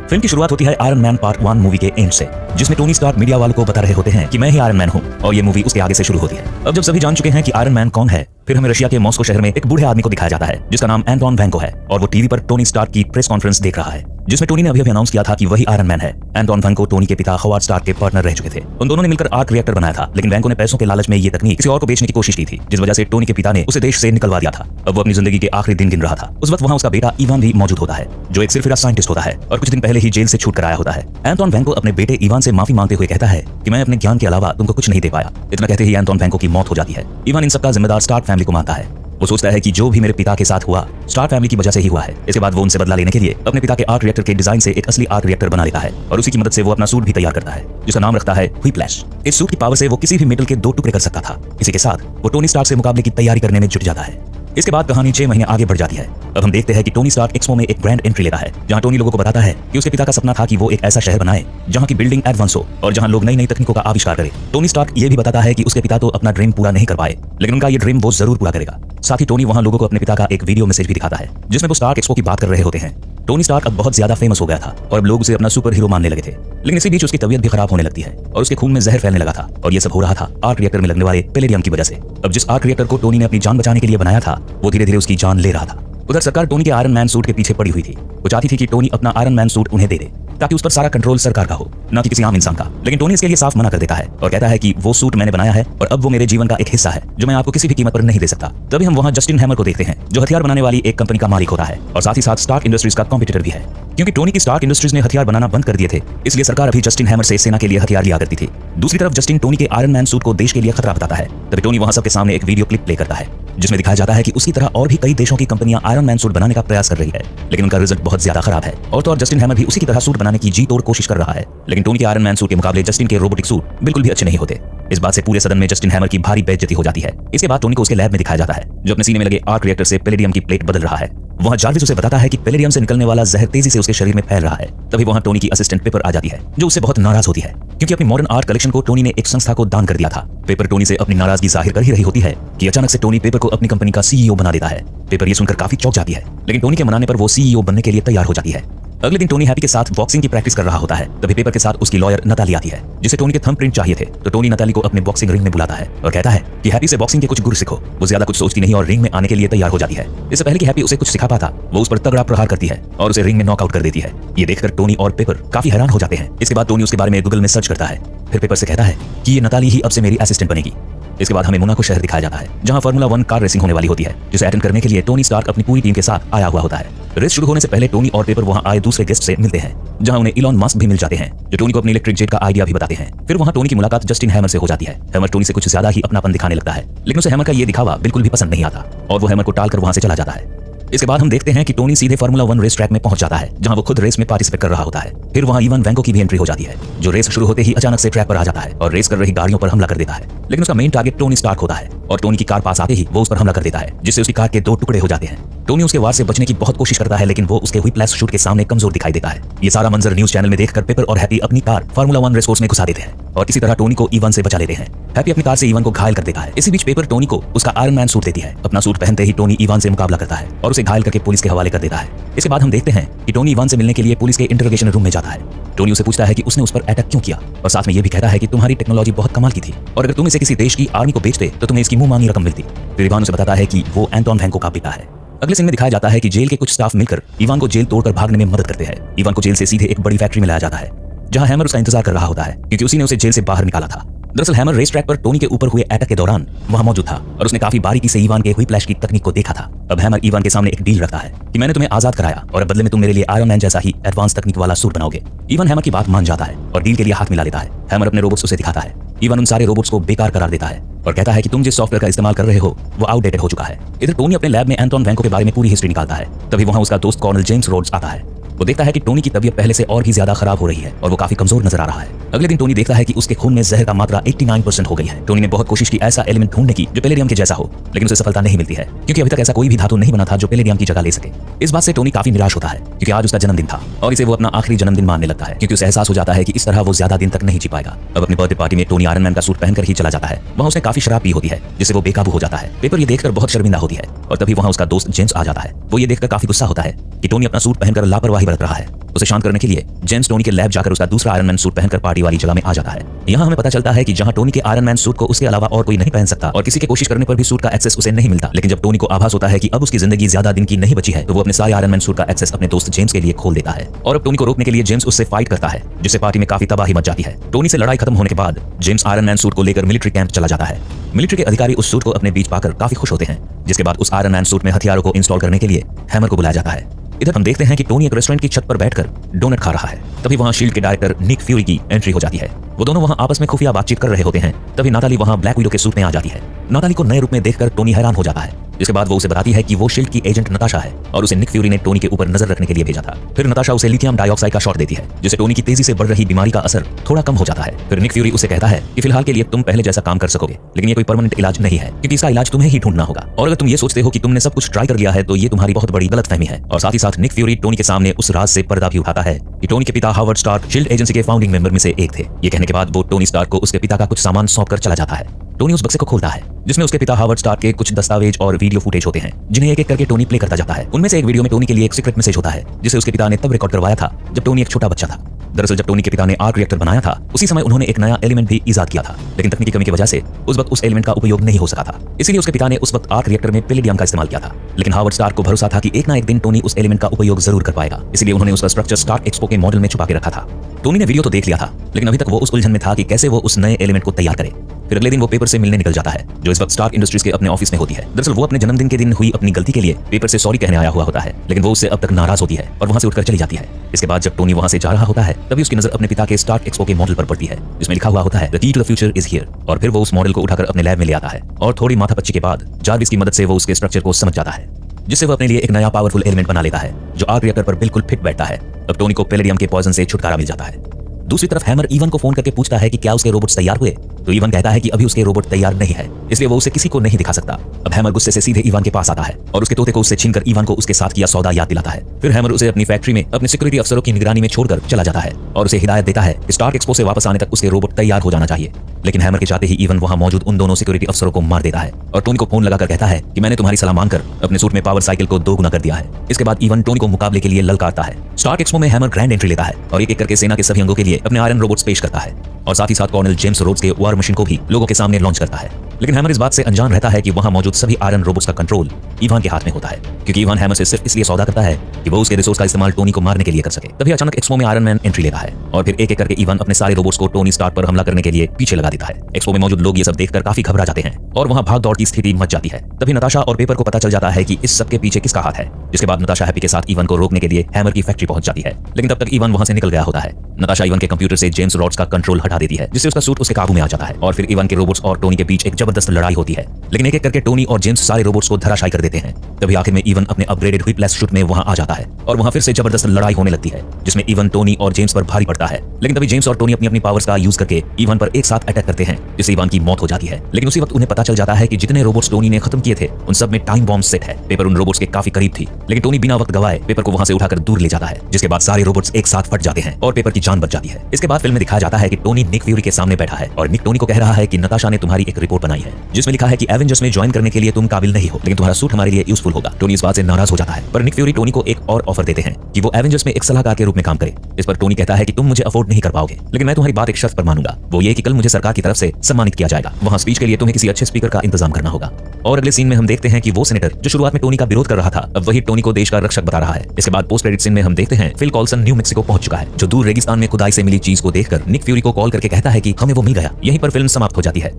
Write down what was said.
Film की शुरुआत होती है आयरन मैन पार्ट 1 मूवी के एंड से, जिसमें टोनी स्टार्क मीडिया वालों को बता रहे होते हैं कि मैं ही आयरन मैन हूं, और ये मूवी उसके आगे से शुरू होती है। अब जब सभी जान चुके हैं कि आयरन मैन कौन है, फिर हमें रशिया के मॉस्को शहर में एक बूढ़े आदमी को दिखाया जाता है जिसका नाम एंटोन वैंको है, और वो टीवी पर टोनी स्टार्क की प्रेस कॉन्फ्रेंस देख रहा है, जिसमें टोनी ने अभी अनाउंस किया था कि वही आयरन मैन है। एंटोन वैंको टोनी के पिता हॉवार्ड स्टार्क के पार्टनर रह चुके थे। उन दोनों ने मिलकर आर्क रिएक्टर बनाया था, लेकिन वैंको ने पैसों के लालच में ये तकनीक किसी और को बेचने की कोशिश की थी, जिस वजह से टोनी के पिता ने उसे देश से निकलवा दिया था। अब वो अपनी जिंदगी के आखिरी दिन गिन रहा था। उस वक्त वहां उसका बेटा इवान भी मौजूद होता है, जो एक सिर्फ साइंटिस्ट होता है और कुछ दिन पहले ही जेल से छूट कर आया होता है। एंटोन वैंको अपने बेटे इवान से माफी मांगते हुए कहता है कि मैं अपने ज्ञान के अलावा तुमको कुछ नहीं दे पाया। इतना कहते ही एंटोन वैंको की मौत हो जाती है। इवान इन सबका जिम्मेदार स्टार्क फैमिली को मानता है। वो सोचता है कि जो भी मेरे पिता के साथ हुआ स्टार्क फैमिली की वजह से ही हुआ है। इसके बाद वो उनसे बदला लेने के लिए अपने पिता के आर्क रिएक्टर के डिजाइन से एक असली आर्क रिएक्टर बना लेता है, और उसी की मदद से वो अपना सूट भी तैयार करता है, जिसका नाम रखता है व्हिप्लैश। इस सूट की पावर से वो किसी भी मेटल के 2 टुकड़े कर सकता था। इसी के साथ वो टोनी स्टार्क से मुकाबले की तैयारी करने में जुट जाता है। इसके बाद कहानी 6 महीने आगे बढ़ जाती है। अब हम देखते हैं कि टोनी स्टार्क एक्सपो में एक ग्रैंड एंट्री लेता है, जहां टोनी लोगों को बताता है कि उसके पिता का सपना था कि वो एक ऐसा शहर बनाए जहां की बिल्डिंग एडवांस हो और जहां लोग नई नई तकनीकों का आविष्कार करें। टोनी स्टार्क ये भी बताता है कि उसके पिता तो अपना ड्रीम पूरा नहीं कर पाए, लेकिन उनका ये ड्रीम वो जरूर पूरा करेगा। साथ ही टोनी वहां लोगों को अपने पिता का एक वीडियो मैसेज भी दिखाता है, जिसमें वो स्टार्क एक्सपो की बात कर रहे होते हैं। टोनी स्टार्क अब बहुत ज्यादा फेमस हो गया था और अब लोग उसे अपना सुपर हीरो मानने लगे थे, लेकिन इसी बीच उसकी तबीयत भी खराब होने लगती है और उसके खून में जहर फैलने लगा था, और ये सब हो रहा था आर्क रिएक्टर में लगने वाले पैलेडियम की वजह से। अब जिस आर्क रिएक्टर को टोनी ने अपनी जान बचाने के लिए बनाया था, वो धीरे धीरे उसकी जान ले रहा था। उधर सरकार टोनी के आयरन मैन सूट के पीछे पड़ी हुई थी। वो चाहती थी कि टोनी अपना आयरन मैन सूट उन्हें दे दे, ताकि उस पर सारा कंट्रोल सरकार का हो, न कि किसी आम इंसान का। लेकिन टोनी इसके लिए साफ मना कर देता है और कहता है कि वो सूट मैंने बनाया है और अब वो मेरे जीवन का एक हिस्सा है, जो मैं आपको किसी भी कीमत पर नहीं दे सकता। तभी हम वहां जस्टिन हैमर को देखते हैं, जो हथियार बनाने वाली एक कंपनी का मालिक होता है और साथ ही साथ स्टार्क इंडस्ट्रीज का कॉम्पिटिटर भी है। क्योंकि टोनी की स्टार्क इंडस्ट्रीज ने हथियार बनाना बंद कर दिए थे, इसलिए सरकार अभी जस्टिन हैमर से सेना के लिए हथियार लिया करती थी। दूसरी तरफ जस्टिन टोनी के आयरन मैन सूट को देश के लिए खतरा बताता है। तभी टोनी वहां सबके सामने एक वीडियो क्लिप प्ले करता है, जिसमें दिखाया जाता है कि उसकी तरह और भी कई देशों की कंपनियां आयरन मैन सूट बनाने का प्रयास कर रही है, लेकिन उनका रिजल्ट बहुत ज्यादा खराब है। और तो और जस्टिन हैमर भी उसी की तरह सूट बनाने की जी तोड़ कोशिश कर रहा है, लेकिन टोनी के आयरन मैन सूट के मुकाबले जस्टिन के रोबोटिक सूट बिल्कुल भी अच्छे नहीं होते। इस बात से पूरे सदन में जस्टिन हैमर की भारी बेइज्जती हो जाती है। इसके बाद टोनी को उसके लैब में दिखाया जाता है, जो अपने सीने में लगे आर्क रिएक्टर से पैलेडियम की प्लेट बदल रहा है। वहां जार्विस उसे बताता है कि पैलेडियम से निकलने वाला जहर तेजी से उसके शरीर में फैल रहा है। तभी वहां टोनी की असिस्टेंट पेपर आ जाती है, जो उससे बहुत नाराज होती है, क्योंकि अपनी मॉडर्न आर्ट कलेक्शन को टोनी ने एक संस्था को दान कर दिया था। पेपर टोनी से अपनी नाराजगी जाहिर कर ही रही होती है कि अचानक से टोनी पेपर को अपनी कंपनी का सीईओ बना देता है। पेपर ये सुनकर काफी चौंक जाती है, लेकिन टोनी के मनाने पर वो सीईओ बनने के लिए तैयार हो जाती है। अगले दिन टोनी हैप्पी के साथ बॉक्सिंग की प्रैक्टिस कर रहा होता है। तभी पेपर के साथ उसकी लॉयर नताली आती है, जिसे टोनी के थंबप्रिंट चाहिए थे। तो टोनी नताली को अपने बॉक्सिंग रिंग में बुलाता है और कहता है कि हैप्पी से बॉक्सिंग के कुछ गुर सीखो। वो ज्यादा कुछ सोचती नहीं और रिंग में आने के लिए तैयार हो जाती है। इससे पहले कि हैप्पी उसे कुछ सिखा पाता, वो उस पर तगड़ा प्रहार करती है और उसे रिंग में नॉकआउट कर देती है। ये देखकर टोनी और पेपर काफी हैरान हो जाते हैं। इसके बाद टोनी उसके बारे में गूगल में सर्च करता है, फिर पेपर से कहता है कि ये नताली ही अब से मेरी असिस्टेंट बनेगी। इसके बाद हमें मोनाको शहर दिखाया जाता है, जहां फार्मूला 1 कार रेसिंग होने वाली होती है, जिसे अटेंड करने के लिए टोनी स्टार्क अपनी पूरी टीम के साथ आया हुआ होता है। रेस शुरू होने से पहले टोनी और पेपर वहां आए दूसरे गेस्ट से मिलते हैं, जहां उन्हें इलॉन मस्क भी मिल जाते हैं, जो टोनी को अपनी इलेक्ट्रिक जेट का आइडिया भी बताते हैं। फिर वहां टोनी की मुलाकात जस्टिन हैमर से हो जाती है। हैमर टोनी से कुछ ज्यादा ही अपनापन दिखाने लगता है, लेकिन उसे हैमर का ये दिखावा बिल्कुल भी पसंद नहीं आता और वो हैमर को टालकर वहां से चला जाता है। इसके बाद हम देखते हैं कि टोनी सीधे फार्मूला 1 रेस ट्रैक में पहुंच जाता है, जहां वो खुद रेस में पार्टिसिपेट कर रहा होता है। फिर वहां इवान वैंको की भी एंट्री हो जाती है, जो रेस शुरू होते ही अचानक से ट्रैक पर आ जाता है और रेस कर रही गाड़ियों पर हमला कर देता है। लेकिन उसका मेन टारगेट टोनी स्टार्क होता है और टोनी की कार पास आते ही वो उस पर हमला कर देता है, जिससे उसकी कार के 2 टुकड़े हो जाते हैं। टोनी उसके वार से बचने की बहुत कोशिश करता है, लेकिन वो उसके व्हिप्लैश शूट के सामने कमजोर दिखाई देता है। ये सारा मंजर न्यूज चैनल में देखकर पेपर और हैप्पी अपनी कार फार्मूला 1 रेस कोर्स में घुसा देते हैं और इसी तरह टोनी को इवान से बचा लेते हैं। हैप्पी अपनी कार से इवान को घायल कर देता है। इसी बीच पेपर टोनी को उसका आयरन मैन सूट देती है। अपना सूट पहनते ही टोनी इवान से मुकाबला करता है और उसे घायल करके पुलिस के हवाले कर देता है। इसके बाद हम देखते हैं कि टोनी इवान से मिलने के लिए पुलिस के इंटरोगेशन रूम में जाता है। टोनी उसे पूछता है कि उसने उस पर अटैक क्यों किया, और साथ में ये भी कहता है कि तुम्हारी टेक्नोलॉजी बहुत कमाल की थी और अगर तुम इसे किसी देश की आर्मी को बेचते तो तुम्हें इसकी मुंह मांगी रकम मिलती। फिर इवान उसे बताता है कि वो एंटोन वैंको का बेटा है। अगले सीन में दिखाया जाता है कि जेल के कुछ स्टाफ मिलकर इवान को जेल तोड़कर भागने में मदद करते हैं। इवान को जेल से सीधे एक बड़ी फैक्ट्री में लाया जाता है, जहां हैमर उसका इंतजार कर रहा होता है, क्योंकि उसी ने उसे जेल से बाहर निकाला था। दरअसल हैमर रेस ट्रैक पर टोनी के ऊपर हुए अटैक के दौरान वहां मौजूद था और उसने काफी बारीकी से इवान के व्हिप्लैश की तकनीक को देखा था। अब हैमर इवान के सामने एक डील रखता है कि मैंने तुम्हें आजाद कराया और अब बदले में तुम मेरे लिए आयरन मैन जैसा ही एडवांस तकनीक वाला सूट बनाओगे। इवान हैमर की बात मान जाता है और डील के लिए हाथ मिला लेता है। हैमर अपने रोबोट्स उसे दिखाता है। इवान उन सारे रोबोट्स को बेकार करार देता है और कहता है कि तुम जिस सॉफ्टवेयर का इस्तेमाल कर रहे हो वो आउटडेटेड हो चुका है। इधर टोनी अपने लैब में एंटोन वैंको के बारे में पूरी हिस्ट्री निकालता है। तभी वहां उसका दोस्त कर्नल जेम्स रोड्स आता है। वो देखता है कि टोनी की तबीयत पहले से और भी ज्यादा खराब हो रही है और वो काफी कमजोर नजर आ रहा है। अगले दिन टोनी देखता है कि उसके खून में जहर का मात्रा 89% हो गई है। टोनी ने बहुत कोशिश की ऐसा एलिमेंट ढूंढने की जो पैलेडियम के जैसा हो, लेकिन उसे सफलता नहीं मिलती है, क्योंकि अभी तक ऐसा कोई भी धातु नहीं बना था जो पैलेडियम की जगह ले सके। इस बात से टोनी काफी निराश होता है, क्योंकि आज उसका जन्मदिन था और इसे वो अपना आखिरी जन्मदिन मानने लगता है, क्योंकि उसे एहसास हो जाता है कि इस तरह वो ज्यादा दिन तक नहीं जी पाएगा। अब अपनी बर्थडे पार्टी में टोनी आयरन मैन का सूट पहनकर ही चला जाता है। वहां उसने काफी शराब पी होती है, जिससे वो बेकाबू हो जाता है। पेपर ये देखकर बहुत शर्मिंदा होती है और तभी वहां उसका दोस्त जेम्स आ जाता है। वो ये देखकर काफी गुस्सा होता है कि टोनी अपना सूट पहनकर लापरवाही आगे बढ़ रहा है। उसे शांत करने के लिए जेम्स टोनी के लैब जाकर उसका दूसरा आयरन मैन सूट पहनकर पार्टी वाली जगह में आ जाता है। यहाँ हमें पता चलता है कि जहाँ टोनी के आयरन मैन सूट को उसके अलावा और कोई नहीं पहन सकता और किसी के कोशिश करने पर भी सूट का एक्सेस उसे नहीं मिलता। लेकिन जब टोनी को आभास होता है कि अब उसकी जिंदगी ज्यादा दिन की नहीं बची है, तो वो अपने सारे आयरन मैन सूट का एक्सेस अपने दोस्त जेम्स के लिए खोल देता है और अब टोनी को रोकने के लिए जेम्स उससे फाइट करता है, जिससे पार्टी में काफी तबाही मच जाती है। टोनी से लड़ाई खत्म होने के बाद जेम्स आयरन मैन सूट को लेकर मिलिट्री कैंप चला जाता है। मिलिट्री के अधिकारी उस सूट को अपने बीच पाकर काफी खुश होते हैं, जिसके बाद उस आयरन मैन सूट में हथियारों को इंस्टॉल करने के लिए हैमर को बुलाया जाता है। इधर हम देखते हैं कि टोनी एक रेस्टोरेंट की छत पर बैठकर डोनट खा रहा है। तभी वहां शील्ड के डायरेक्टर निक फ्यूरी की एंट्री हो जाती है। वो दोनों वहां आपस में खुफिया बातचीत कर रहे होते हैं। तभी नाताली वहां ब्लैक विडो के सूट में आ जाती है। नाताली को नए रूप में देखकर टोनी हैरान हो जाता है, जिसके बाद वो उसे बताती है कि वो शील्ड की एजेंट नताशा है और उसे निक फ्यूरी ने टोनी के ऊपर नजर रखने के लिए भेजा था। फिर नताशा उसे लिथियम डाइऑक्साइड का शॉट देती है, जिससे टोनी की तेजी से बढ़ रही बीमारी का असर थोड़ा कम हो जाता है। फिर निक फ्यूरी उसे कहता है कि फिलहाल के लिए तुम पहले जैसा काम कर सकोगे, लेकिन ये कोई परमानेंट इलाज नहीं है, क्योंकि इसका इलाज तुम्हें ही ढूंढना होगा। और अगर तुम ये सोचते हो कि तुमने सब कुछ ट्राई कर लिया है, तो ये तुम्हारी बहुत बड़ी गलतफहमी है। और साथ ही साथ निक फ्यूरी टोनी के सामने उस राज से पर्दा भी उठाता है कि टोनी के पिता हावर्ड स्टार्क शील्ड एजेंसी के फाउंडिंग मेंबर में से एक थे। ये कहने के बाद वो टोनी स्टार्क को उसके पिता का कुछ सामान सौंप कर चला जाता है। टोनी उस बक्से को खोलता है, जिसमें उसके पिता हावर्ड स्टार्क के कुछ दस्तावेज और वीडियो फुटेज होते हैं, जिन्हें एक एक करके टोनी प्ले करता जाता है। उनमें से एक वीडियो में टोनी के लिए एक सीक्रेट मैसेज होता है, जिसे उसके पिता ने तब रिकॉर्ड करवाया था जब टोनी एक छोटा बच्चा था। दरअसल जब टोनी के पिता ने आर्क रिएक्टर बनाया था, उसी समय उन्होंने एक नया एलिमेंट भी इजाद किया था, लेकिन तकनीकी कमी की वजह से उस वक्त उस एलिमेंट का उपयोग नहीं हो सका था। इसलिए उसके पिता ने उस वक्त आर्क रिएक्टर में पैलेडियम का इस्तेमाल किया था। लेकिन हावर्ड स्टार्क को भरोसा था कि एक ना एक दिन टोनी उस एलिमेंट का उपयोग जरूर कर पाएगा, इसलिए उन्होंने उसका स्ट्रक्चर स्टार्क एक्सपो के मॉडल में छुपा के रखा था। टोनी ने वीडियो तो देख लिया था, लेकिन अभी तक वो उस उलझन में था कि कैसे वो उस नए एलिमेंट को तैयार करे। फिर अगले दिन वो पेपर से मिलने निकल जाता है, जो इस वक्त स्टार्क इंडस्ट्रीज के अपने ऑफिस में होती है। दरअसल वो अपने जन्मदिन के दिन हुई अपनी गलती के लिए पेपर से सॉरी कहने आया हुआ होता है, लेकिन वो उससे अब तक नाराज होती है और वहां से उठकर चली जाती है। इसके बाद जब टोनी वहां से जा रहा होता है, तभी उसकी नजर अपने पिता के स्टार्क एक्सपो के मॉडल पर पड़ती है, जिसमें लिखा हुआ होता है the key to the future is here. और फिर वो उस मॉडल को उठाकर अपने लैब में ले आता है और थोड़ी माथापच्ची के बाद जार्विस की मदद से वो उसके स्ट्रक्चर को समझ जाता है, जिससे वो अपने लिए एक नया पावरफुल एलिमेंट बना लेता है, जो आर्क रिएक्टर पर बिल्कुल फिट बैठता है। अब टोनी को पैलेडियम के पॉइजन से छुटकारा मिल जाता है। दूसरी तरफ हैमर ईवन को फोन करके पूछता है कि क्या उसके रोबोट्स तैयार हुए, तो ईवन कहता है कि अभी उसके रोबोट तैयार नहीं है, इसलिए वो उसे किसी को नहीं दिखा सकता। अब हैमर गुस्से से सीधे ईवन के पास आता है और उसके तोते को उससे छीनकर ईवन को उसके साथ किया सौदा याद दिलाता है। फिर हैमर उसे अपनी फैक्ट्री में अपने सिक्योरिटी अफसरों की निगरानी में छोड़कर चला जाता है और उसे हिदायत देता है कि स्टार्क एक्सपो से वापस आने तक उसके रोबोट तैयार हो जाना चाहिए। लेकिन हैमर के चाहते ही ईवन वहां मौजूद उन दोनों सिक्योरिटी अफसरों को मार देता है और टोनी को फोन लगाकर कहता है कि मैंने तुम्हारी सलाह मानकर अपने सूट में पावर साइकिल को 2 गुना कर दिया है। इसके बाद ईवन टोनी को मुकाबले के लिए ललकारता है। स्टार्क एक्सपो में हैमर ग्रैंड एंट्री लेता है और एक एक करके सेना के सभी अंगों के लिए अपने आयरन रोबोट्स पेश करता है और साथ ही साथ कर्नल जेम्स रोड्स के वार मशीन को भी लोगों के सामने लॉन्च करता है। लेकिन हैमर इस बात से अनजान रहता है कि वहां मौजूद सभी आयरन रोबोट्स का कंट्रोल ईवान के हाथ में होता है, क्योंकि ईवान हैमर से सिर्फ इसलिए सौदा करता है कि वो उसके रिसोर्स का इस्तेमाल टोनी को मारने के लिए कर सके। तभी अचानक एक्सपो में आयरन मैन एंट्री लेता है और फिर एक एक करके ईवान अपने सारे रोबोट्स को टोनी स्टार्क पर हमला करने के लिए पीछे लगा देता है। एक्सपो में मौजूद लोग ये सब देखकर काफी घबरा जाते हैं और वहां भाग दौड़ की स्थिति मच जाती है। तभी नताशा और पेपर को पता चल जाता है कि इस सब के पीछे किसका हाथ है, जिसके बाद नताशा हैप्पी के साथ ईवान को रोकने के लिए हैमर की फैक्ट्री पहुंच जाती है। लेकिन तब तक ईवान वहां से निकल गया होता है। नताशा ईवान के कंप्यूटर से जेम्स रॉड्स का कंट्रोल हटा देती है, जिससे उसका सूट उसके काबू में आ जाता है और फिर ईवान के रोबोट्स और टोनी के बीच एक जबरदस्त लड़ाई होती है। लेकिन एक एक करके टोनी और जेम्स सारे रोबोट्स को धराशायी कर देते हैं। तभी आखिर में ईवन अपने अपग्रेडेड हुई प्लस शूट में वहां आ जाता है और वहां फिर से जबरदस्त लड़ाई होने लगती है, जिसमें ईवन टोनी और जेम्स पर भारी पड़ता है। लेकिन तभी जेम्स और टोनी अपनी अपनी पावर्स का यूज करके ईवन पर एक साथ अटैक करते हैं, जिससे ईवन की मौत हो जाती है। लेकिन उसी वक्त उन्हें पता चल जाता है कि जितने रोबोट्स टोनी ने खत्म किए थे उन सब में टाइम बॉम्ब सेट है। पेपर उन रोबोट्स के काफी करीब थी, लेकिन टोनी बिना वक्त गवाए पेपर को वहां से उठाकर दूर ले जाता है, जिसके बाद सारे रोबोट्स एक साथ फट जाते हैं और पेपर की जान बच जाती है। इसके बाद फिल्म में दिखाया जाता है कि टोनी निक फ्यूरी के सामने बैठा है और निक टोनी को कह रहा है कि नताशा ने तुम्हारी एक रिपोर्ट बनाई है, जिसमें लिखा है कि एवेंजर्स में ज्वाइन करने के लिए तुम काबिल नहीं हो, लेकिन तुम्हारा सूट हमारे लिए यूजफुल होगा। टोनी इस बात से नाराज हो जाता है, पर निक फ्यूरी टोनी को एक और ऑफर देते हैं कि वो एवेंजर्स में एक सलाहकार के रूप में काम करे। इस पर टोनी कहता है कि तुम मुझे अफोर्ड नहीं कर पाओगे, लेकिन मैं तुम्हारी बात एक शर्त पर मानूंगा, वो ये कि कल मुझे सरकार की तरफ से सम्मानित किया जाएगा। वहां स्पीच के लिए तुम्हें किसी अच्छे स्पीकर का इंतजाम करना होगा। और अगले सीन में हम देखते हैं कि वो सेनेटर जो शुरुआत में टोनी का विरोध कर रहा था, अब वही टोनी को देश का रक्षक बता रहा है। इसके बाद पोस्ट क्रेडिट सीन में हम देखते हैं फिल कॉल्सन न्यू मैक्सिको पहुंच चुका है, जो दूर रेगिस्तान में खुदाई से मिली चीज को देखकर निक फ्यूरी को कॉल करके कहता है कि हमें वो मिल गया। यहीं पर फिल्म समाप्त हो जाती है।